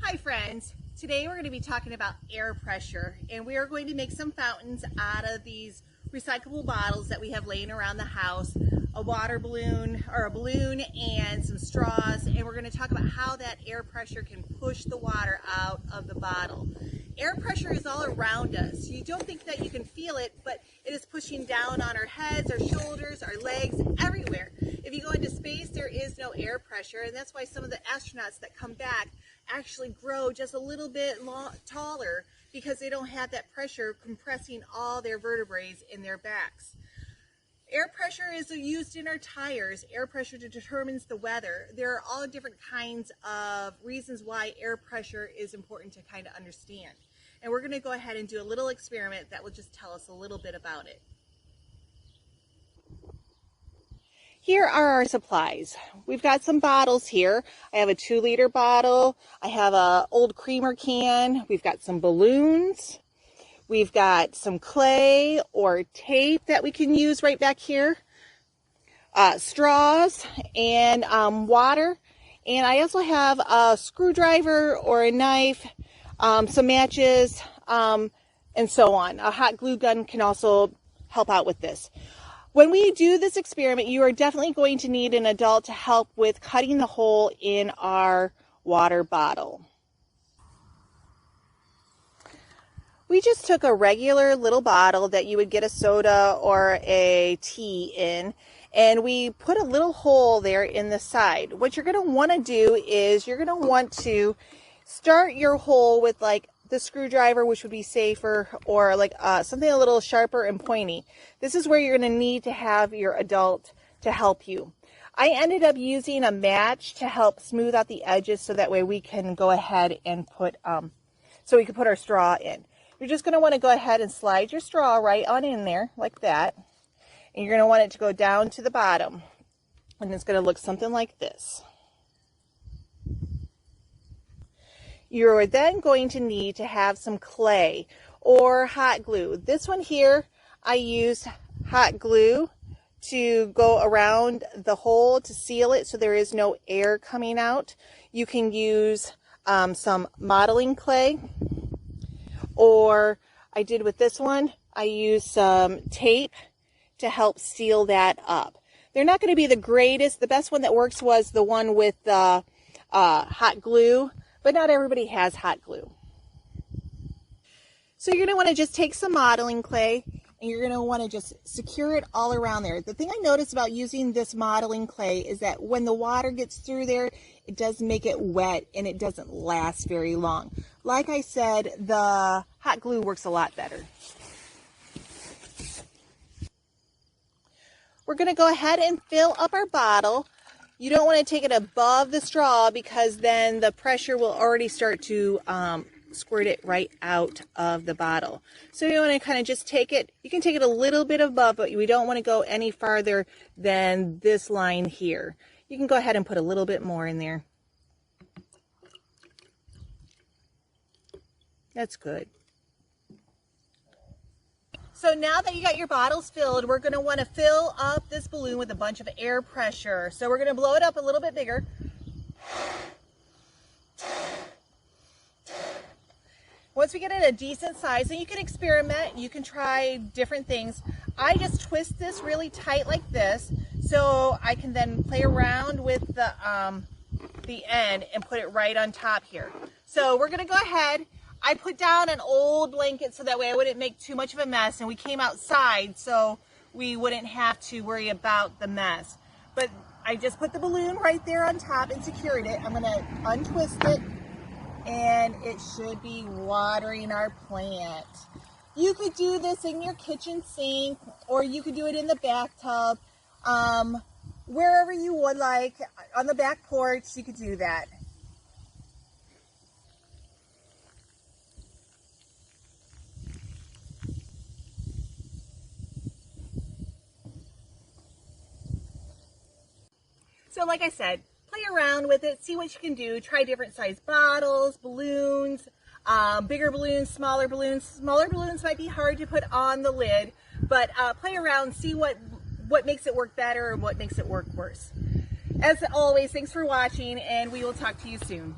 Hi friends, today we're going to be talking about air pressure, and we are going to make some fountains out of these recyclable bottles that we have laying around the house, a water balloon or a balloon and some straws, and we're going to talk about how that air pressure can push the water out of the bottle. Air pressure is all around us. You don't think that you can feel it, but it is pushing down on our heads, our shoulders, our legs, everywhere. If you go into space, there is no air pressure, and that's why some of the astronauts that come back actually grow just a little bit taller, because they don't have that pressure compressing all their vertebrae in their backs. Air pressure is used in our tires. Air pressure determines the weather. There are all different kinds of reasons why air pressure is important to kind of understand. And we're going to go ahead and do a little experiment that will just tell us a little bit about it. Here are our supplies. We've got some bottles here. I have a 2-liter bottle. I have an old creamer can. We've got some balloons. We've got some clay or tape that we can use right back here. Straws and water. And I also have a screwdriver or a knife, some matches, and so on. A hot glue gun can also help out with this. When we do this experiment, you are definitely going to need an adult to help with cutting the hole in our water bottle. We just took a regular little bottle that you would get a soda or a tea in, and we put a little hole there in the side. What you're going to want to do is you're going to want to start your hole with like the screwdriver, which would be safer, or like something a little sharper and pointy. This is where you're going to need to have your adult to help you. I ended up using a match to help smooth out the edges, so that way we can go ahead and put so we can put our straw in. You're just going to want to go ahead and slide your straw right on in there like that, and you're going to want it to go down to the bottom, and it's going to look something like this. You're then going to need to have some clay or hot glue. This one here, I used hot glue to go around the hole to seal it so there is no air coming out. You can use some modeling clay, or I did with this one, I used some tape to help seal that up. They're not going to be the greatest. The best one that works was the one with the hot glue, but not everybody has hot glue. So you're going to want to just take some modeling clay, and you're going to want to just secure it all around there. The thing I noticed about using this modeling clay is that when the water gets through there, it does make it wet and it doesn't last very long. Like I said, the hot glue works a lot better. We're going to go ahead and fill up our bottle. You don't want to take it above the straw, because then the pressure will already start to squirt it right out of the bottle. So you want to kind of just take it, you can take it a little bit above, but we don't want to go any farther than this line here. You can go ahead and put a little bit more in there. That's good. So now that you got your bottles filled, we're going to want to fill up this balloon with a bunch of air pressure. So we're going to blow it up a little bit bigger. Once we get it a decent size, and you can experiment, you can try different things. I just twist this really tight like this, so I can then play around with the end and put it right on top here. So we're going to go ahead. I put down an old blanket so that way I wouldn't make too much of a mess, and we came outside so we wouldn't have to worry about the mess. But I just put the balloon right there on top and secured it. I'm going to untwist it, and it should be watering our plant. You could do this in your kitchen sink, or you could do it in the bathtub. Wherever you would like, on the back porch, you could do that. So like I said, play around with it, see what you can do, try different size bottles, balloons, bigger balloons, smaller balloons. Smaller balloons might be hard to put on the lid, but play around, see what makes it work better and what makes it work worse. As always, thanks for watching, and we will talk to you soon.